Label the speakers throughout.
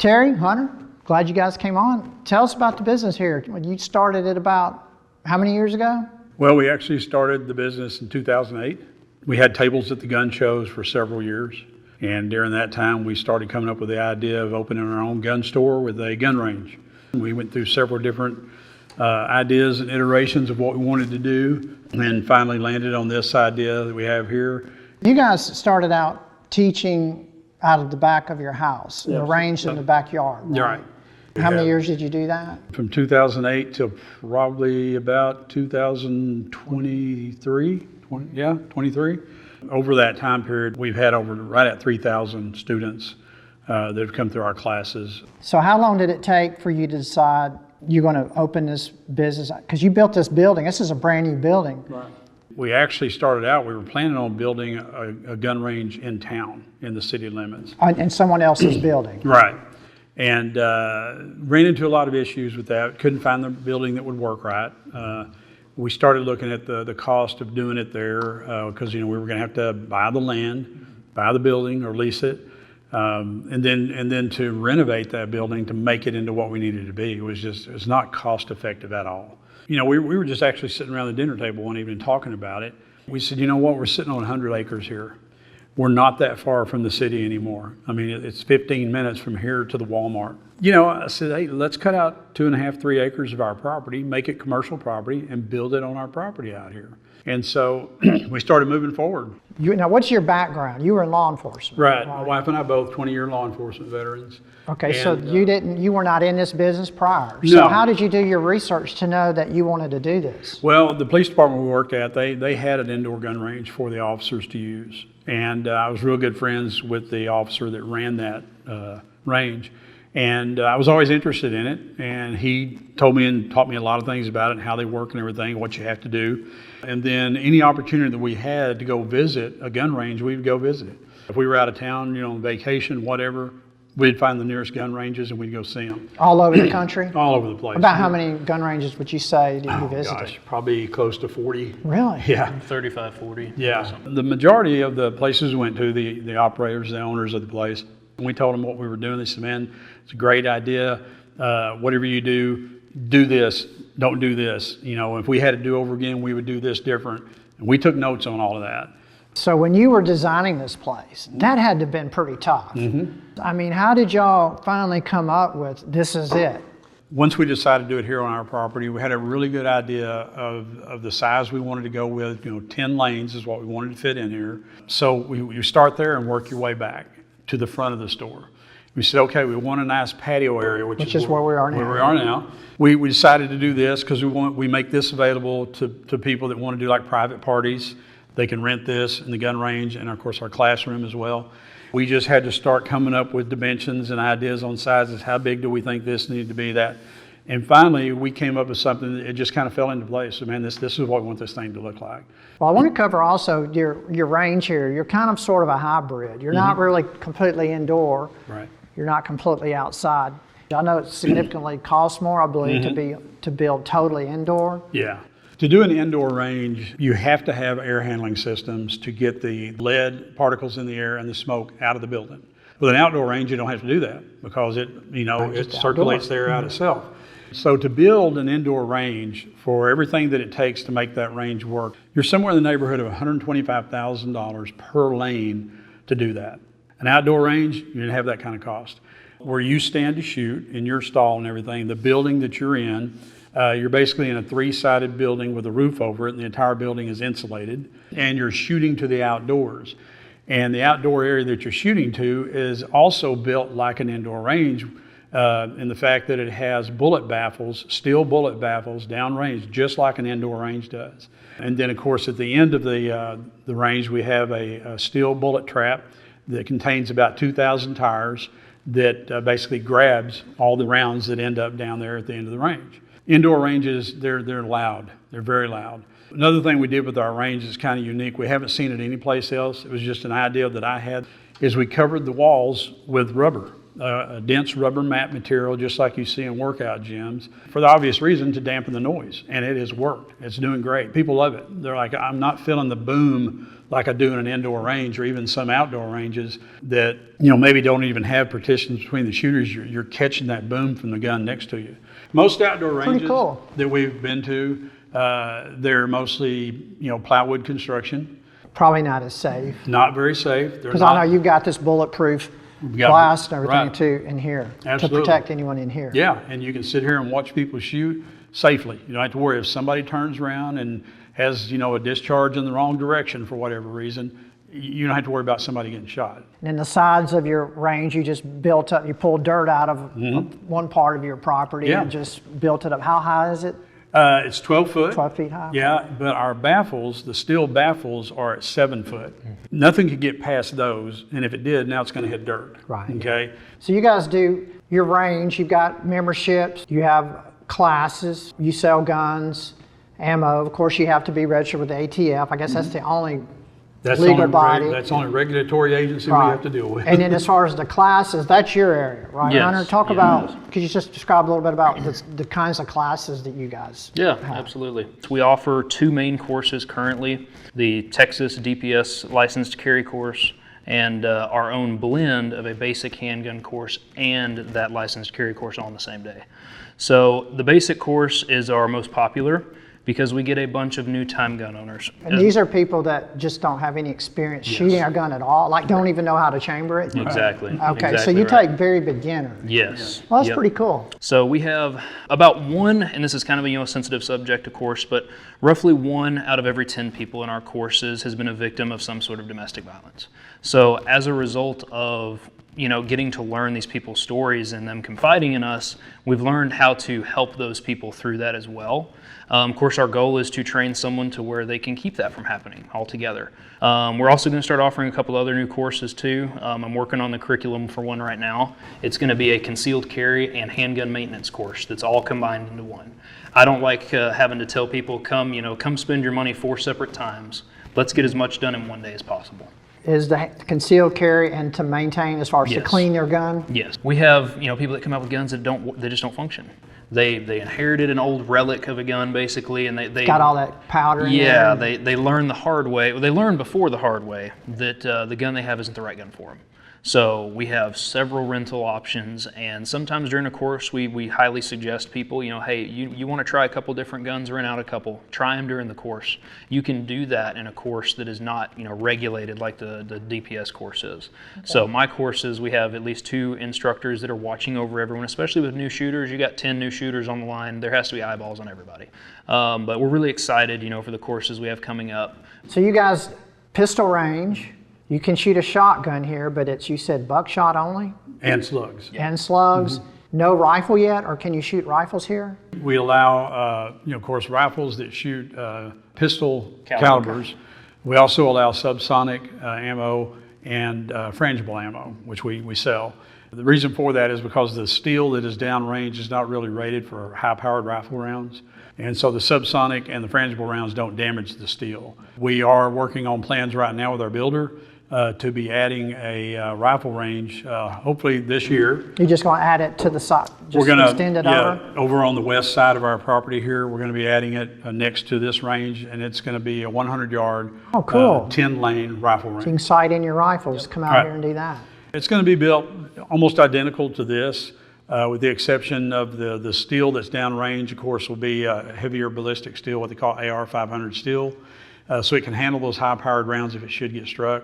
Speaker 1: Terry, Hunter, glad you guys came on. Tell us about the business here. You started it about how many years ago?
Speaker 2: Well, we actually started the business in 2008. We had tables at the gun shows for several years. And during that time, we started coming up with the idea of opening our own gun store with a gun range. We went through several different ideas and iterations of what we wanted to do, and finally landed on this idea that we have here.
Speaker 1: You guys started out teaching out of the back of your house,
Speaker 2: Yes.
Speaker 1: arranged in the backyard.
Speaker 2: Right.
Speaker 1: How many years did you do that?
Speaker 2: From 2008 till probably about 2023, 23. Over that time period, we've had right at 3,000 students that have come through our classes.
Speaker 1: So how long did it take for you to decide you're going to open this business? Because you built this building. This is a brand new building.
Speaker 2: Right. We actually started out, we were planning on building a gun range in town, in the city limits.
Speaker 1: In someone else's building.
Speaker 2: Right. And ran into a lot of issues with that. Couldn't find the building that would work right. We started looking at the cost of doing it there because we were going to have to buy the land, buy the building or lease it, and then to renovate that building to make it into what we needed to be. It's not cost effective at all. We were just actually sitting around the dinner table one evening talking about it. We said, you know what, we're sitting on 100 acres here. We're not that far from the city anymore. I mean, it's 15 minutes from here to the Walmart. I said, hey, let's cut out 2.5, 3 acres of our property, make it commercial property, and build it on our property out here. And so we started moving forward.
Speaker 1: Now, what's your background? You were in law enforcement.
Speaker 2: Right. My wife and I both 20-year law enforcement veterans.
Speaker 1: Okay, so you were not in this business prior.
Speaker 2: No.
Speaker 1: So how did you do your research to know that you wanted to do this?
Speaker 2: Well, the police department we worked at, they had an indoor gun range for the officers to use. And I was real good friends with the officer that ran that range. And I was always interested in it. And he told me and taught me a lot of things about it and how they work and everything, what you have to do. And then any opportunity that we had to go visit a gun range, we'd go visit it. If we were out of town, on vacation, whatever, we'd find the nearest gun ranges and we'd go see them.
Speaker 1: All over the country?
Speaker 2: All over the place.
Speaker 1: About how many gun ranges would you say did you visit?
Speaker 2: Gosh, probably close to 40.
Speaker 1: Really?
Speaker 2: Yeah.
Speaker 3: 35, 40.
Speaker 2: Yeah. The majority of the places we went to, the operators, the owners of the place, we told them what we were doing. They said, man, it's a great idea. Whatever you do this, don't do this. If we had to do over again, we would do this different. And we took notes on all of that.
Speaker 1: So when you were designing this place, that had to have been pretty tough.
Speaker 2: Mm-hmm.
Speaker 1: I mean, how did y'all finally come up with this is it?
Speaker 2: Once we decided to do it here on our property, we had a really good idea of the size we wanted to go with. 10 lanes is what we wanted to fit in here. So you start there and work your way back to the front of the store. We said, okay, we want a nice patio area, which is
Speaker 1: where we are now.
Speaker 2: Where we are now. We decided to do this because we make this available to people that want to do like private parties. They can rent this in the gun range and of course our classroom as well. We just had to start coming up with dimensions and ideas on sizes. How big do we think this needed to be, that? And finally, we came up with something that it just kind of fell into place. So, man, this is what we want this thing to look like.
Speaker 1: Well, I want to cover also your range here. You're kind of sort of a hybrid. You're not really completely indoor.
Speaker 2: Right.
Speaker 1: You're not completely outside. I know it significantly costs more, I believe, to build totally indoor.
Speaker 2: Yeah. To do an indoor range, you have to have air handling systems to get the lead particles in the air and the smoke out of the building. With an outdoor range, you don't have to do that because it circulates the air out itself. So to build an indoor range for everything that it takes to make that range work, you're somewhere in the neighborhood of $125,000 per lane to do that. An outdoor range, you didn't have that kind of cost. Where you stand to shoot in your stall and everything, the building that you're in, you're basically in a 3-sided building with a roof over it, and the entire building is insulated, and you're shooting to the outdoors. And the outdoor area that you're shooting to is also built like an indoor range in the fact that it has bullet baffles, steel bullet baffles downrange, just like an indoor range does. And then, of course, at the end of the range, we have a steel bullet trap that contains about 2,000 tires that basically grabs all the rounds that end up down there at the end of the range. Indoor ranges, they're loud. They're very loud. Another thing we did with our range is kind of unique. We haven't seen it anyplace else. It was just an idea that I had, is we covered the walls with rubber. a dense rubber mat material, just like you see in workout gyms, for the obvious reason to dampen the noise. And it has worked. It's doing great. People love it. They're like, I'm not feeling the boom like I do in an indoor range or even some outdoor ranges that, maybe don't even have partitions between the shooters. You're catching that boom from the gun next to you. Most outdoor ranges that we've been to, they're mostly, plywood construction.
Speaker 1: Probably not as safe.
Speaker 2: Not very safe.
Speaker 1: Because I know you've got this bulletproof glass and everything too in here.
Speaker 2: Absolutely.
Speaker 1: To protect anyone in here.
Speaker 2: Yeah, and you can sit here and watch people shoot safely. You don't have to worry if somebody turns around and has, a discharge in the wrong direction for whatever reason. You don't have to worry about somebody getting shot.
Speaker 1: And then the sides of your range, you just built up, you pulled dirt out of one part of your property and just built it up. How high is it?
Speaker 2: It's 12 foot.
Speaker 1: 12 feet high?
Speaker 2: Yeah, but our baffles, the steel baffles, are at 7 foot. Nothing could get past those, and if it did, now it's going to hit dirt.
Speaker 1: Right.
Speaker 2: Okay?
Speaker 1: So you guys do your range, you've got memberships, you have classes, you sell guns, ammo. Of course, you have to be registered with the ATF. I guess that's the only legal body.
Speaker 2: That's the only regulatory agency we have to deal with.
Speaker 1: And then as far as the classes, that's your area, right?
Speaker 3: Yes.
Speaker 1: Hunter, talk about, could you just describe a little bit about the kinds of classes that you guys have?
Speaker 3: Absolutely. We offer 2 main courses currently, the Texas DPS licensed carry course and our own blend of a basic handgun course and that licensed carry course on the same day. So the basic course is our most popular because we get a bunch of new time gun owners.
Speaker 1: And these are people that just don't have any experience shooting a gun at all, like don't even know how to chamber it?
Speaker 3: Exactly.
Speaker 1: Okay, so you take very beginner.
Speaker 3: Yes.
Speaker 1: Well, that's pretty cool.
Speaker 3: So we have about 1, and this is kind of a sensitive subject, of course, but roughly 1 out of every 10 people in our courses has been a victim of some sort of domestic violence. So as a result of getting to learn these people's stories and them confiding in us, we've learned how to help those people through that as well. Of course, our goal is to train someone to where they can keep that from happening altogether. We're also going to start offering a couple other new courses too. I'm working on the curriculum for one right now. It's going to be a concealed carry and handgun maintenance course that's all combined into one. I don't like having to tell people, come spend your money 4 separate times. Let's get as much done in one day as possible.
Speaker 1: Is the concealed carry and to maintain as far as to clean their gun?
Speaker 3: Yes. We have people that come out with guns that just don't function. They inherited an old relic of a gun basically, and they
Speaker 1: got all that powder in there.
Speaker 3: Yeah, they learned the hard way. Well, they learned before the hard way that the gun they have isn't the right gun for them. So we have several rental options, and sometimes during a course we highly suggest people, hey, you want to try a couple different guns, rent out a couple, try them during the course. You can do that in a course that is not regulated like the DPS course is. Okay. So my courses, we have at least 2 instructors that are watching over everyone, especially with new shooters. You got 10 new shooters on the line, there has to be eyeballs on everybody. But we're really excited, for the courses we have coming up.
Speaker 1: So you guys, pistol range. You can shoot a shotgun here, but it's, you said buckshot only?
Speaker 2: And slugs.
Speaker 1: And slugs. No rifle yet, or can you shoot rifles here?
Speaker 2: We allow, of course, rifles that shoot pistol calibers. We also allow subsonic ammo and frangible ammo, which we sell. The reason for that is because the steel that is downrange is not really rated for high-powered rifle rounds. And so the subsonic and the frangible rounds don't damage the steel. We are working on plans right now with our builder to be adding a rifle range, hopefully this year.
Speaker 1: You're just going to add it to the side, just extend it
Speaker 2: over on the west side of our property here. We're going to be adding it next to this range, and it's going to be a 100-yard, 10-lane rifle range.
Speaker 1: So you can sight in your rifles, come out here and do that.
Speaker 2: It's going to be built almost identical to this, with the exception of the steel that's downrange, of course, will be heavier ballistic steel, what they call AR 500 steel, so it can handle those high-powered rounds if it should get struck.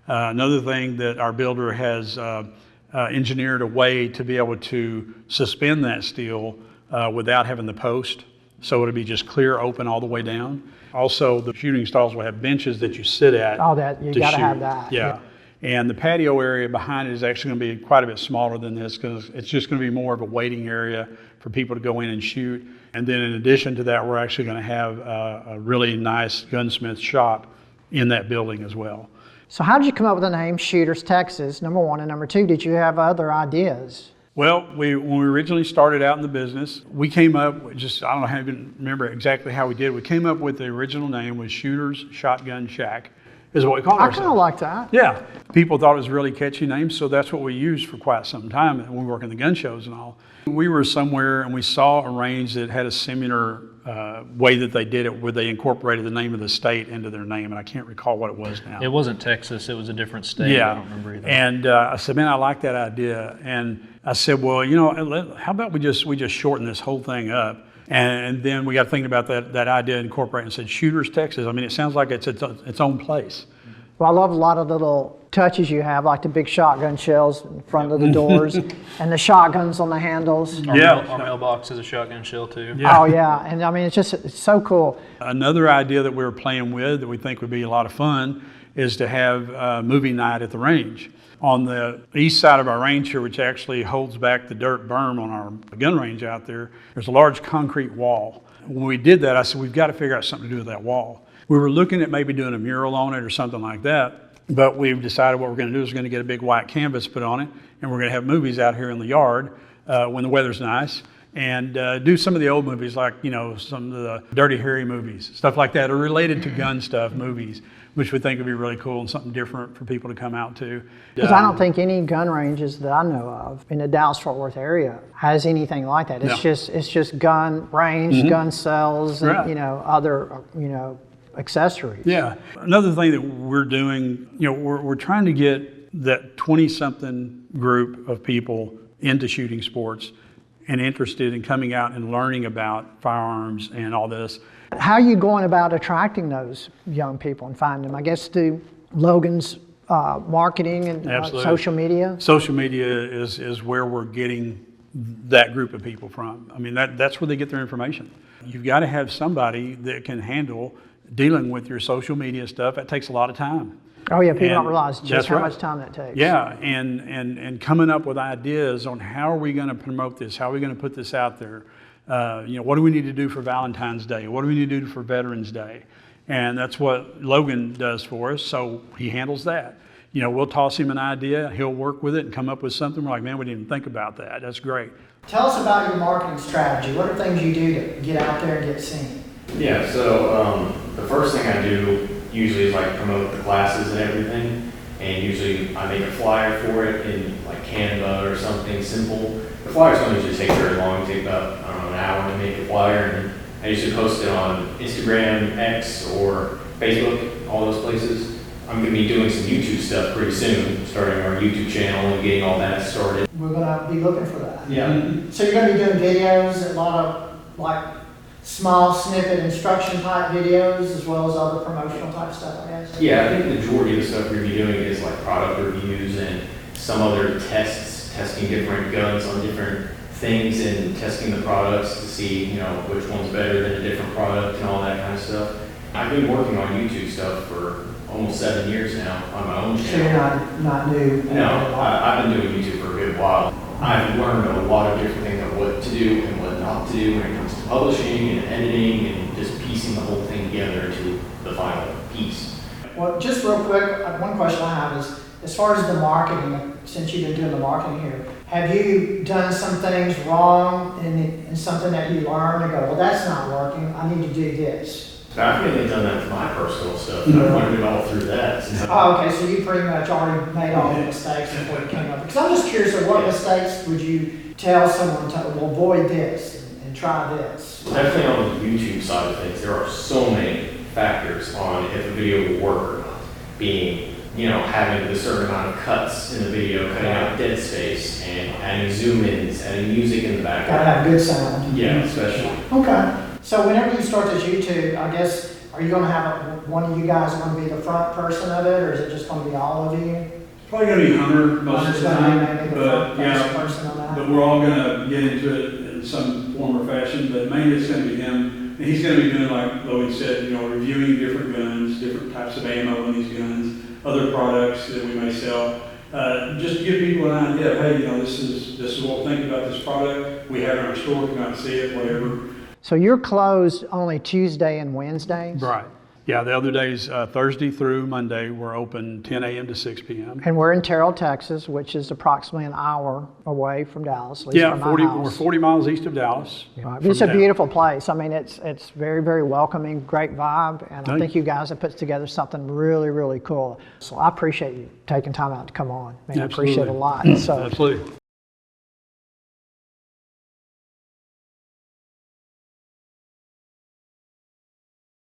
Speaker 2: Another thing that our builder has engineered a way to be able to suspend that steel without having the post, so it'll be just clear open all the way down. Also, the shooting stalls will have benches that you sit at.
Speaker 1: Oh, that you got to have that.
Speaker 2: Yeah. And the patio area behind it is actually going to be quite a bit smaller than this because it's just going to be more of a waiting area for people to go in and shoot. And then in addition to that, we're actually going to have a really nice gunsmith shop in that building as well.
Speaker 1: So how did you come up with the name Shooters Texas, number 1, and number 2, did you have other ideas?
Speaker 2: Well, when we originally started out in the business, we came up with I don't even remember exactly how we did. We came up with the original name was Shooters Shotgun Shack. is what we call
Speaker 1: I
Speaker 2: ourselves.
Speaker 1: kind of like that.
Speaker 2: Yeah, people thought it was a really catchy name, so that's what we used for quite some time when we were working the gun shows and all. We were somewhere and we saw a range that had a similar way that they did it, where they incorporated the name of the state into their name, and I can't recall what it was now.
Speaker 3: It wasn't Texas, it was a different state.
Speaker 2: Yeah,
Speaker 3: I don't remember either.
Speaker 2: and I said, man, I like that idea. And I said, well, you know, how about we just shorten this whole thing up? And then we got thinking about that idea, incorporating, and said, Shooters, Texas. I mean, it sounds like it's its own place.
Speaker 1: Well, I love a lot of the little touches you have, like the big shotgun shells in front of the doors and the shotguns on the handles.
Speaker 3: Our mailbox is a shotgun shell too.
Speaker 1: Yeah. Oh, yeah. And I mean, it's so cool.
Speaker 2: Another idea that we were playing with that we think would be a lot of fun is to have movie night at the range. On the east side of our range here, which actually holds back the dirt berm on our gun range out there, there's a large concrete wall. When we did that, I said, we've got to figure out something to do with that wall. We were looking at maybe doing a mural on it or something like that, but we've decided what we're going to do is we're going to get a big white canvas put on it, and we're going to have movies out here in the yard when the weather's nice, and do some of the old movies, like, you know, some of the Dirty Harry movies, stuff like that, or related to gun stuff movies, which we think would be really cool and something different for people to come out to.
Speaker 1: Because I don't think any gun ranges that I know of in the Dallas-Fort Worth area has anything like that. It's just gun range, gun cells, and,
Speaker 2: Right.
Speaker 1: you know, other, you know, accessories.
Speaker 2: Yeah. Another thing that we're doing, you know, we're trying to get that 20-something group of people into shooting sports and interested in coming out and learning about firearms and all this.
Speaker 1: How are you going about attracting those young people and finding them? I guess through Logan's marketing and social media?
Speaker 2: Social media is where we're getting that group of people from. I mean, that's where they get their information. You've got to have somebody that can handle dealing with your social media stuff. That takes a lot of time.
Speaker 1: Oh yeah, people don't realize just how
Speaker 2: right.
Speaker 1: much time that takes.
Speaker 2: Yeah, and coming up with ideas on how are we going to promote this? How are we going to put this out there? You know, what do we need to do for Valentine's Day? What do we need to do for Veterans Day? And that's what Logan does for us, so he handles that. You know, we'll toss him an idea, he'll work with it and come up with something. We're like, man, we didn't even think about that. That's great.
Speaker 1: Tell us about your marketing strategy. What are things you do to get out there and get seen?
Speaker 4: Yeah, so the first thing I do usually is like promote the classes and everything, and usually I make a flyer for it in like Canva or something simple. The flyers don't usually take very long, it takes about, I don't know, an hour to make a flyer, and I usually post it on Instagram, X, or Facebook, all those places. I'm going to be doing some YouTube stuff pretty soon, starting our YouTube channel and getting all that started.
Speaker 1: We're going to be looking for that.
Speaker 4: Yeah.
Speaker 1: So you're going to be doing videos, a lot of like small snippet instruction type videos, as well as other promotional type stuff, I guess?
Speaker 4: Yeah, I think the majority of the stuff we're going to be doing is like product reviews and some other tests, testing different guns on different things and testing the products to see, you know, which one's better than a different product and all that kind of stuff. I've been working on YouTube stuff for almost 7 years now on my own channel.
Speaker 1: So you're not new?
Speaker 4: No, I've been doing YouTube for a good while. I've learned a lot of different things of what to do and what not to do when it comes to publishing and editing and just piecing the whole thing together to the final piece.
Speaker 1: Well, just real quick, one question I have is, as far as the marketing, since you've been doing the marketing here, have you done some things wrong and something that you learned and go, well, that's not working, I need to do this?
Speaker 4: I've mainly done that for my personal stuff. I've learned it all through that.
Speaker 1: Oh, okay, so you pretty much already made all the mistakes before you came up. Because I'm just curious, what mistakes would you tell someone to, well, avoid this and try this?
Speaker 4: Definitely on the YouTube side of things, there are so many factors on if a video will work or not. Being, you know, having a certain amount of cuts in the video, cutting out dead space, and adding zoom-ins, adding music in the background.
Speaker 1: Gotta have good sound.
Speaker 4: Yeah, especially.
Speaker 1: Okay. So whenever you start this YouTube, I guess, are you gonna have one of you guys going to be the front person of it, or is it just gonna be all of you?
Speaker 2: Probably going to be Hunter most of the time,
Speaker 1: Maybe the
Speaker 2: but
Speaker 1: front person on that.
Speaker 2: but we're all going to get into it in some form or fashion, but mainly it's going to be him. And he's going to be doing, like Logan said, you know, reviewing different guns, different types of ammo in these guns, other products that we may sell. Just to give people an idea of, hey, you know, this is what we think about this product. We have it in our store, come out and see it, whatever.
Speaker 1: So you're closed only Tuesday and Wednesdays?
Speaker 2: Right. Yeah, the other days, Thursday through Monday, we're open 10 a.m. to 6 p.m.
Speaker 1: And we're in Terrell, Texas, which is approximately an hour away from Dallas, at least
Speaker 2: Yeah,
Speaker 1: from my house.
Speaker 2: we're 40 miles east of Dallas.
Speaker 1: Right.
Speaker 2: from
Speaker 1: It's a
Speaker 2: town.
Speaker 1: beautiful place. I mean, it's very, very welcoming, great vibe, and I
Speaker 2: Thank
Speaker 1: think you guys have put together something really, really cool. So I appreciate you taking time out to come on. Man, I appreciate it a lot. So
Speaker 2: Absolutely.